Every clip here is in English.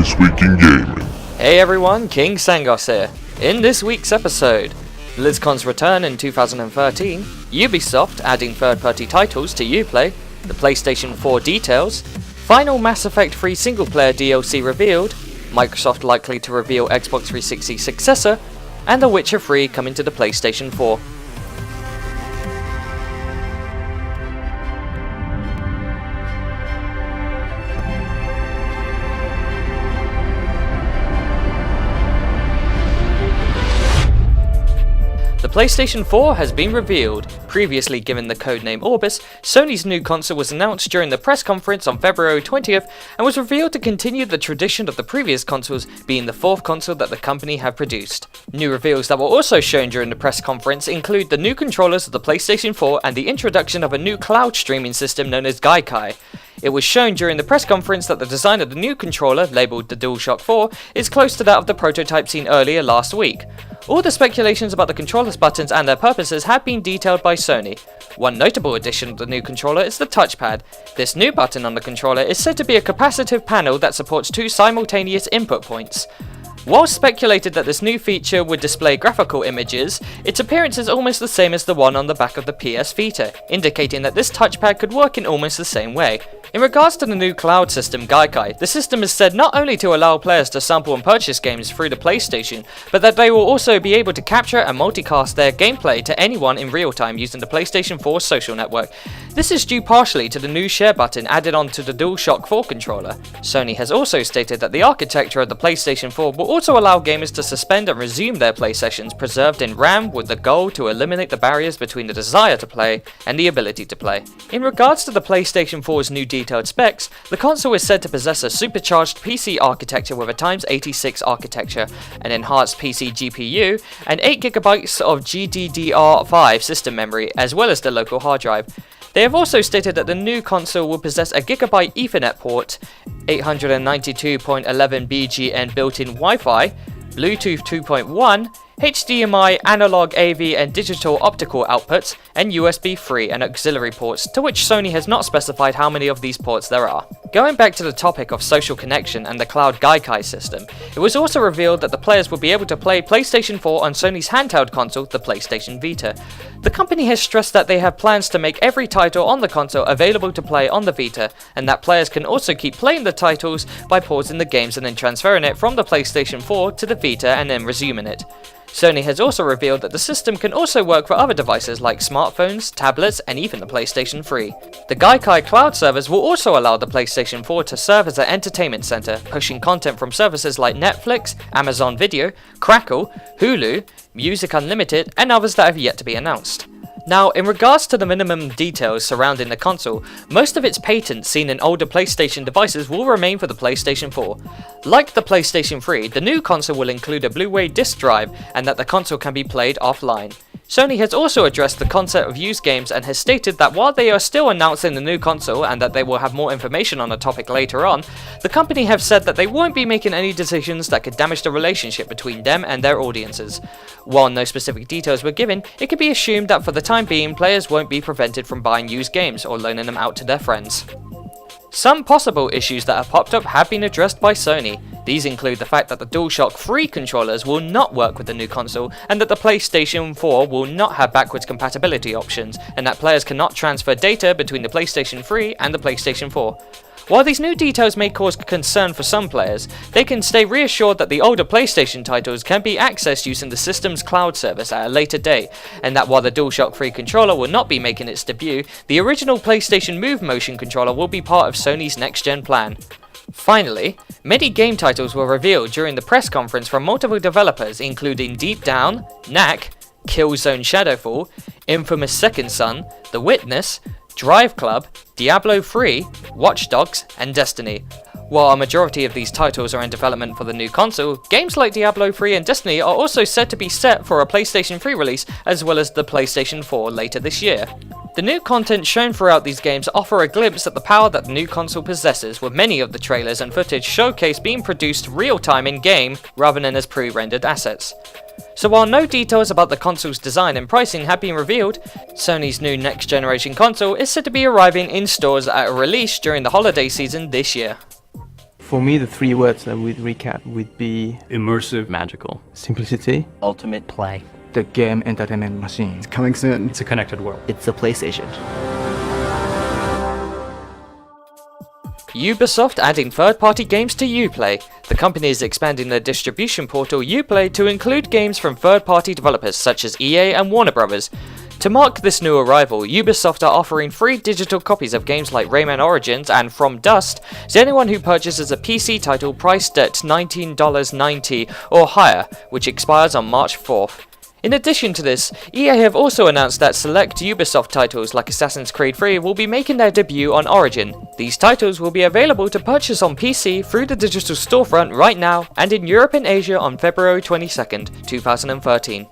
This Week in Gaming. Hey everyone, King Sangos here. In this week's episode, BlizzCon's return in 2013, Ubisoft adding third-party titles to Uplay, the PlayStation 4 details, final Mass Effect 3 single-player DLC revealed, Microsoft likely to reveal Xbox 360 successor, and The Witcher 3 coming to the PlayStation 4. The PlayStation 4 has been revealed. Previously given the codename Orbis, Sony's new console was announced during the press conference on February 20th and was revealed to continue the tradition of the previous consoles, being the fourth console that the company have produced. New reveals that were also shown during the press conference include the new controllers of the PlayStation 4 and the introduction of a new cloud streaming system known as Gaikai. It was shown during the press conference that the design of the new controller, labelled the DualShock 4, is close to that of the prototype seen earlier last week. All the speculations about the controller's buttons and their purposes have been detailed by Sony. One notable addition of the new controller is the touchpad. This new button on the controller is said to be a capacitive panel that supports two simultaneous input points. While speculated that this new feature would display graphical images, its appearance is almost the same as the one on the back of the PS Vita, indicating that this touchpad could work in almost the same way. In regards to the new cloud system Gaikai, the system is said not only to allow players to sample and purchase games through the PlayStation, but that they will also be able to capture and multicast their gameplay to anyone in real time using the PlayStation 4 social network. This is due partially to the new share button added onto the DualShock 4 controller. Sony has also stated that the architecture of the PlayStation 4 will also allow gamers to suspend and resume their play sessions preserved in RAM, with the goal to eliminate the barriers between the desire to play and the ability to play. In regards to the PlayStation 4's new detailed specs, the console is said to possess a supercharged PC architecture with a x86 architecture, an enhanced PC GPU, and 8GB of GDDR5 system memory, as well as the local hard drive. They have also stated that the new console will possess a GB Ethernet port, 892.11 BGN built-in Wi-Fi, Bluetooth 2.1, HDMI, analog AV and digital optical outputs, and USB 3 and auxiliary ports, to which Sony has not specified how many of these ports there are. Going back to the topic of social connection and the cloud Gaikai system, it was also revealed that the players will be able to play PlayStation 4 on Sony's handheld console, the PlayStation Vita. The company has stressed that they have plans to make every title on the console available to play on the Vita, and that players can also keep playing the titles by pausing the games and then transferring it from the PlayStation 4 to the Vita and then resuming it. Sony has also revealed that the system can also work for other devices like smartphones, tablets, and even the PlayStation 3. The Gaikai cloud servers will also allow the PlayStation 4 to serve as an entertainment center, pushing content from services like Netflix, Amazon Video, Crackle, Hulu, Music Unlimited, and others that have yet to be announced. Now, in regards to the minimum details surrounding the console, most of its patents seen in older PlayStation devices will remain for the PlayStation 4. Like the PlayStation 3, the new console will include a Blu-ray disc drive and that the console can be played offline. Sony has also addressed the concept of used games and has stated that while they are still announcing the new console and that they will have more information on the topic later on, the company have said that they won't be making any decisions that could damage the relationship between them and their audiences. While no specific details were given, it could be assumed that for the time being, players won't be prevented from buying used games or loaning them out to their friends. Some possible issues that have popped up have been addressed by Sony. These include the fact that the DualShock 3 controllers will not work with the new console, and that the PlayStation 4 will not have backwards compatibility options, and that players cannot transfer data between the PlayStation 3 and the PlayStation 4. While these new details may cause concern for some players, they can stay reassured that the older PlayStation titles can be accessed using the system's cloud service at a later date, and that while the DualShock 3 controller will not be making its debut, the original PlayStation Move Motion controller will be part of Sony's next-gen plan. Finally, many game titles were revealed during the press conference from multiple developers, including Deep Down, Knack, Killzone Shadowfall, Infamous Second Son, The Witness, Drive Club, Diablo 3, Watch Dogs, and Destiny. While a majority of these titles are in development for the new console, games like Diablo 3 and Destiny are also said to be set for a PlayStation 3 release as well as the PlayStation 4 later this year. The new content shown throughout these games offer a glimpse at the power that the new console possesses, with many of the trailers and footage showcase being produced real-time in-game rather than as pre-rendered assets. So while no details about the console's design and pricing have been revealed, Sony's new next-generation console is said to be arriving in stores at a release during the holiday season this year. For me, the three words that would recap would be immersive, magical, simplicity, ultimate play. the game entertainment machine. It's coming soon. it's a connected world. It's the PlayStation. Ubisoft adding third-party games to Uplay. The company is expanding their distribution portal Uplay to include games from third-party developers such as EA and Warner Bros. To mark this new arrival, Ubisoft are offering free digital copies of games like Rayman Origins and From Dust to anyone who purchases a PC title priced at $19.90 or higher, which expires on March 4th. In addition to this, EA have also announced that select Ubisoft titles like Assassin's Creed 3 will be making their debut on Origin. These titles will be available to purchase on PC through the digital storefront right now and in Europe and Asia on February 22nd, 2013.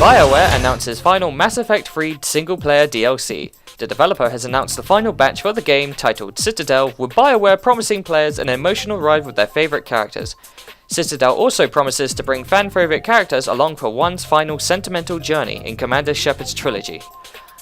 BioWare announces final Mass Effect 3 single-player DLC. The developer has announced the final batch for the game, titled Citadel, with BioWare promising players an emotional ride with their favourite characters. Citadel also promises to bring fan-favourite characters along for one's final sentimental journey in Commander Shepard's trilogy.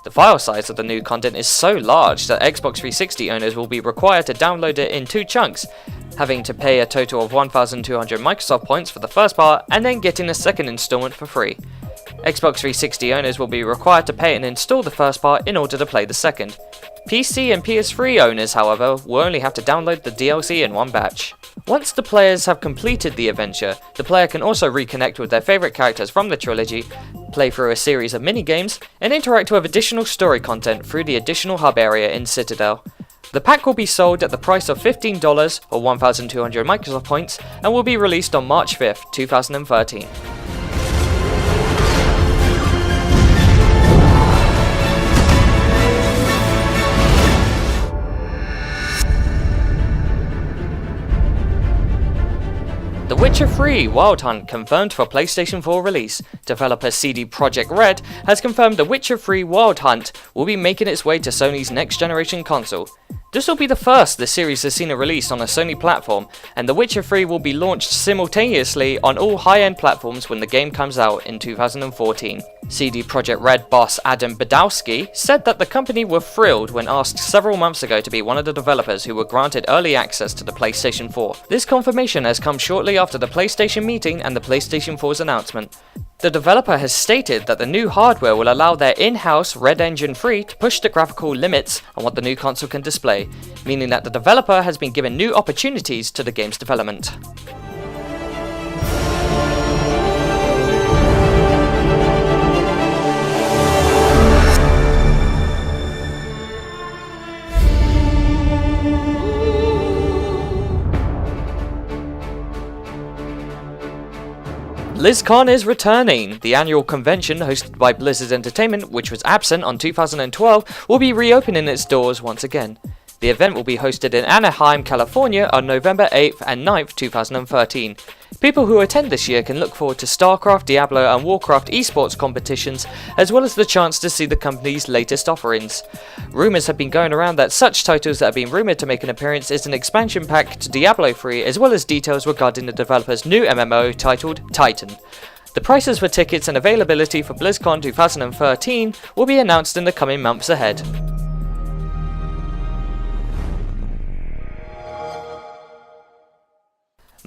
The file size of the new content is so large that Xbox 360 owners will be required to download it in 2 chunks, having to pay a total of 1,200 Microsoft points for the first part and then getting a second installment for free. Xbox 360 owners will be required to pay and install the first part in order to play the second. PC and PS3 owners, however, will only have to download the DLC in one batch. Once the players have completed the adventure, the player can also reconnect with their favourite characters from the trilogy, play through a series of mini-games, and interact with additional story content through the additional hub area in Citadel. The pack will be sold at the price of $15 or 1,200 Microsoft points and will be released on March 5th, 2013. The Witcher 3 Wild Hunt confirmed for PlayStation 4 release. Developer CD Projekt Red has confirmed The Witcher 3 Wild Hunt will be making its way to Sony's next generation console. This will be the first the series has seen a release on a Sony platform, and The Witcher 3 will be launched simultaneously on all high-end platforms when the game comes out in 2014. CD Projekt Red boss Adam Badowski said that the company were thrilled when asked several months ago to be one of the developers who were granted early access to the PlayStation 4. This confirmation has come shortly after the PlayStation meeting and the PlayStation 4's announcement. The developer has stated that the new hardware will allow their in-house Red Engine 3 to push the graphical limits on what the new console can display, meaning that the developer has been given new opportunities to the game's development. BlizzCon is returning. The annual convention hosted by Blizzard Entertainment, which was absent on 2012, will be reopening its doors once again. The event will be hosted in Anaheim, California on November 8th and 9th, 2013. People who attend this year can look forward to StarCraft, Diablo and Warcraft esports competitions, as well as the chance to see the company's latest offerings. Rumours have been going around that such titles that have been rumoured to make an appearance is an expansion pack to Diablo 3, as well as details regarding the developer's new MMO titled Titan. The prices for tickets and availability for BlizzCon 2013 will be announced in the coming months ahead.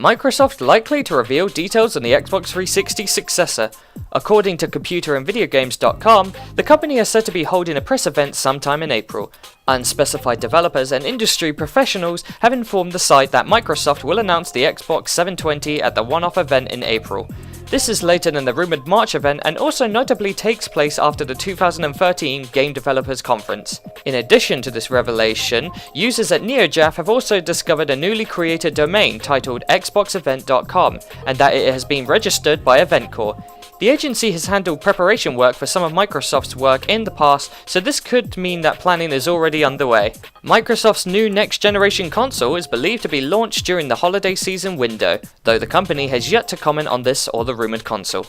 Microsoft likely to reveal details on the Xbox 360 successor. According to ComputerAndVideoGames.com, the company is said to be holding a press event sometime in April. Unspecified developers and industry professionals have informed the site that Microsoft will announce the Xbox 720 at the one-off event in April. This is later than the rumoured March event and also notably takes place after the 2013 Game Developers Conference. In addition to this revelation, users at NeoJaf have also discovered a newly created domain titled xboxevent.com and that it has been registered by EventCore. The agency has handled preparation work for some of Microsoft's work in the past, so this could mean that planning is already underway. Microsoft's new next-generation console is believed to be launched during the holiday season window, though the company has yet to comment on this or the rumoured console.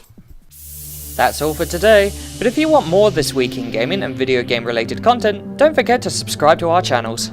That's all for today, but if you want more this week in gaming and video game related content, don't forget to subscribe to our channels.